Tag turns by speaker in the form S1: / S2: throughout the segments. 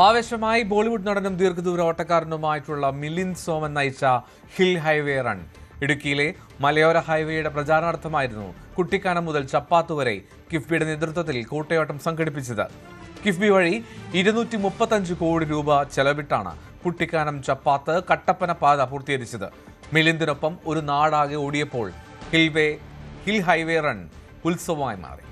S1: ആവേശമായി ബോളിവുഡ് നടനും ദീർഘദൂര ഓട്ടക്കാരനുമായിട്ടുള്ള മിലിന്ദ് സോമൻ നയിച്ച ഹിൽ ഹൈവേ റൺ. ഇടുക്കിയിലെ മലയോര ഹൈവേയുടെ പ്രചാരണാർത്ഥമായിരുന്നു കുട്ടിക്കാനം മുതൽ ചപ്പാത്ത് വരെ കിഫ്ബിയുടെ നേതൃത്വത്തിൽ കൂട്ടയോട്ടം സംഘടിപ്പിച്ചത്. കിഫ്ബി വഴി 235 കോടി രൂപ ചെലവിട്ടാണ് കുട്ടിക്കാനം ചപ്പാത്ത് കട്ടപ്പന പാത പൂർത്തീകരിച്ചത്. മിലിന്ദിനൊപ്പം ഒരു നാടാകെ ഓടിയപ്പോൾ ഹിൽ ഹൈവേ റൺ ഉത്സവമായി മാറി.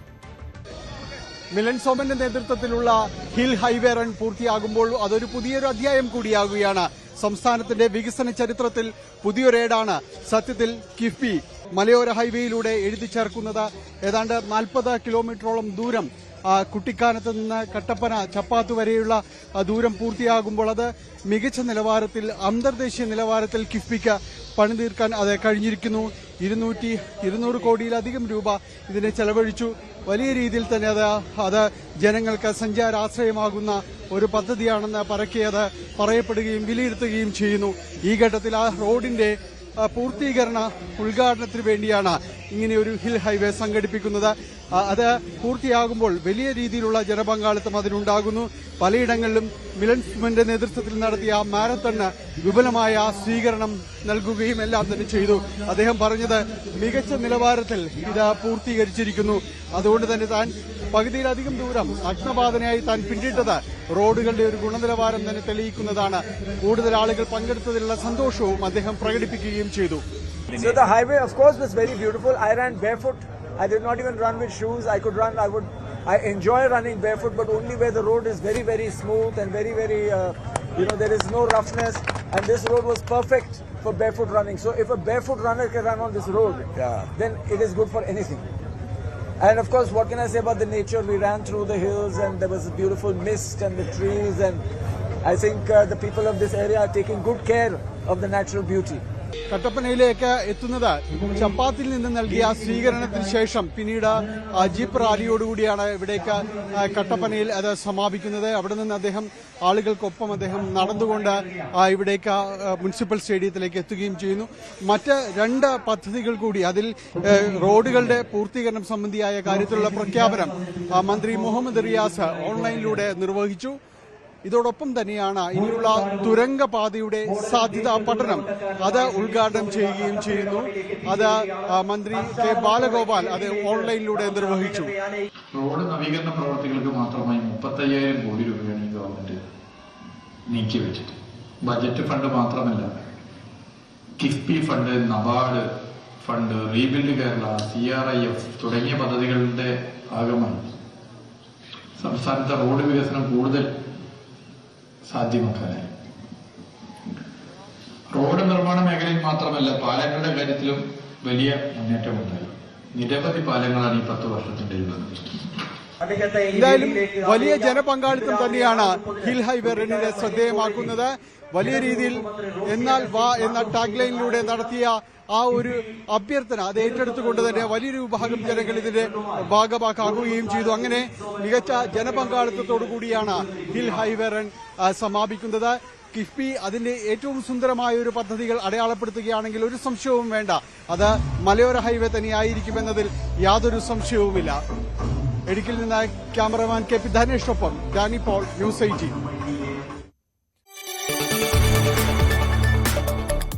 S2: മിലിന്ദ് സോമന്റെ നേതൃത്വത്തിലുള്ള ഹിൽ ഹൈവേ റൺ പൂർത്തിയാകുമ്പോൾ അതൊരു പുതിയൊരു അധ്യായം കൂടിയാകുകയാണ്. സംസ്ഥാനത്തിന്റെ വികസന ചരിത്രത്തിൽ പുതിയൊരേടാണ് സത്യത്തിൽ കിഫ്ബി മലയോര ഹൈവേയിലൂടെ എഴുതി ചേർക്കുന്നത്. ഏതാണ്ട് 40 കിലോമീറ്ററോളം ദൂരം കുട്ടിക്കാനത്ത് നിന്ന് കട്ടപ്പന ചപ്പാത്ത് വരെയുള്ള ദൂരം പൂർത്തിയാകുമ്പോൾ അത് മികച്ച നിലവാരത്തിൽ, അന്തർദേശീയ നിലവാരത്തിൽ കിഫ്ബിക്ക് പണിതീർക്കാൻ അത് കഴിഞ്ഞിരിക്കുന്നു. 200 കോടിയിലധികം രൂപ ഇതിനെ ചെലവഴിച്ചു. വലിയ രീതിയിൽ തന്നെ അത് ജനങ്ങൾക്ക് സഞ്ചാരാശ്രയമാകുന്ന ഒരു പദ്ധതിയാണെന്ന് പരക്കെ അത് പറയപ്പെടുകയും വിലയിരുത്തുകയും ചെയ്യുന്നു. ഈ ഘട്ടത്തിൽ ആ റോഡിന്റെ പൂർത്തീകരണ ഉദ്ഘാടനത്തിന് വേണ്ടിയാണ് ഇങ്ങനെയൊരു ഹിൽ ഹൈവേ സംഘടിപ്പിക്കുന്നത്. അത് പൂർത്തിയാകുമ്പോൾ വലിയ രീതിയിലുള്ള ജനപങ്കാളിത്തം അതിനുണ്ടാകുന്നു. പലയിടങ്ങളിലും മിലിന്ദ് സോമന്റെ നേതൃത്വത്തിൽ നടത്തിയ മാരത്തണിന് വിപുലമായ സ്വീകരണം നൽകുകയും എല്ലാം തന്നെ ചെയ്തു. അദ്ദേഹം പറഞ്ഞത് മികച്ച നിലവാരത്തിൽ ഇത് പൂർത്തീകരിച്ചിരിക്കുന്നു. അതുകൊണ്ട് തന്നെ താൻ പകുതിയിലധികം ദൂരം നഗ്നപാതനായി താൻ പിന്നിട്ടത് റോഡുകളുടെ ഒരു ഗുണനിലവാരം തന്നെ തെളിയിക്കുന്നതാണ്. കൂടുതൽ ആളുകൾ പങ്കെടുത്തതിലുള്ള സന്തോഷവും അദ്ദേഹം പ്രകടിപ്പിക്കുകയും ചെയ്തു.
S3: So the highway, of course, was very beautiful. I ran barefoot. I did not even run with shoes. I enjoy running barefoot, but only where the road is very, very smooth and very, very, there is no roughness. And this road was perfect for barefoot running. So if a barefoot runner can run on this road, then it is good for anything. And of course, what can I say about the nature? We ran through the hills and there was a beautiful mist and the trees. And I think the people of this area are taking good care of the natural beauty.
S2: കട്ടപ്പനയിലേക്ക് എത്തുന്നത് ചപ്പാത്തിൽ നിന്ന് നൽകിയ സ്വീകരണത്തിന് ശേഷം പിന്നീട് jeep റാലിയോടുകൂടിയാണ് ഇവിടേക്ക് കട്ടപ്പനയിൽ അത് സമാപിക്കുന്നത്. അവിടെ നിന്ന് ആളുകൾക്കൊപ്പം അദ്ദേഹം നടന്നുകൊണ്ട് ഇവിടേക്ക് മുനിസിപ്പൽ സ്റ്റേഡിയത്തിലേക്ക് എത്തുകയും ചെയ്യുന്നു. മറ്റ് 2 പദ്ധതികൾ കൂടി, അതിൽ റോഡുകളുടെ പൂർത്തീകരണം സംബന്ധിയായ കാര്യത്തിലുള്ള പ്രഖ്യാപനം മന്ത്രി മുഹമ്മദ് റിയാസ് ഓൺലൈനിലൂടെ നിർവഹിച്ചു. ഇതോടൊപ്പം തന്നെയാണ് ഇനിയുള്ള തുരങ്കപാതയുടെ സാധ്യതാ പഠനം അത് ഉദ്ഘാടനം ചെയ്യുകയും ചെയ്യുന്നു. അത് മന്ത്രി കെ ബാലഗോപാൽ അത് ഓൺലൈനിലൂടെ നിർവഹിച്ചു.
S4: റോഡ് നവീകരണ പ്രവർത്തികൾക്ക് മാത്രമായി 35,000 കോടി രൂപയാണ് ഈ ഗവൺമെന്റ് നീക്കിവെച്ചിട്ട്. ബജറ്റ് ഫണ്ട് മാത്രമല്ല, KIIFB fund, NABARD fund, rebuild Kerala, CRIF തുടങ്ങിയ പദ്ധതികളുടെ ഭാഗമായി സംസ്ഥാനത്തെ റോഡ് വികസനം കൂടുതൽ സാധ്യമാക്കാനായി റോഡ് നിർമ്മാണ മേഖലയിൽ മാത്രമല്ല, പാലങ്ങളുടെ കാര്യത്തിലും വലിയ മുന്നേറ്റമുണ്ടായി. നിരവധി പാലങ്ങളാണ് ഈ 10 വർഷത്തിനിടയിൽ വന്നത്.
S2: എന്തായാലും വലിയ ജനപങ്കാളിത്തം തന്നെയാണ് ഹിൽ ഹൈവേ റണ്ണിനെ ശ്രദ്ധേയമാക്കുന്നത്. വലിയ രീതിയിൽ എന്നാൽ വാ എന്ന ടാഗ് ലൈനിലൂടെ നടത്തിയ ആ ഒരു അഭ്യർത്ഥന അത് ഏറ്റെടുത്തുകൊണ്ട് തന്നെ വലിയൊരു വിഭാഗം ജനങ്ങൾ ഇതിന്റെ ഭാഗമാക്കുകയും ചെയ്തു. അങ്ങനെ മികച്ച ജനപങ്കാളിത്തത്തോടു കൂടിയാണ് ഹിൽ ഹൈവേ റൺ സമാപിക്കുന്നത്. കിഫ്ബി അതിന്റെ ഏറ്റവും സുന്ദരമായ ഒരു പദ്ധതികൾ അടയാളപ്പെടുത്തുകയാണെങ്കിൽ ഒരു സംശയവും വേണ്ട, അത് മലയോര ഹൈവേ തന്നെയായിരിക്കുമെന്നതിൽ യാതൊരു സംശയവുമില്ല. ഇടുക്കിയിൽ നിന്ന് ക്യാമറമാൻ KP ധനേഷിനൊപ്പം ഡാനി പോൾ, ന്യൂസ് 18.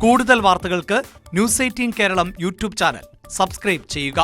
S5: കൂടുതൽ വാർത്തകൾക്ക് News 18 Keralam YouTube channel subscribe ചെയ്യുക.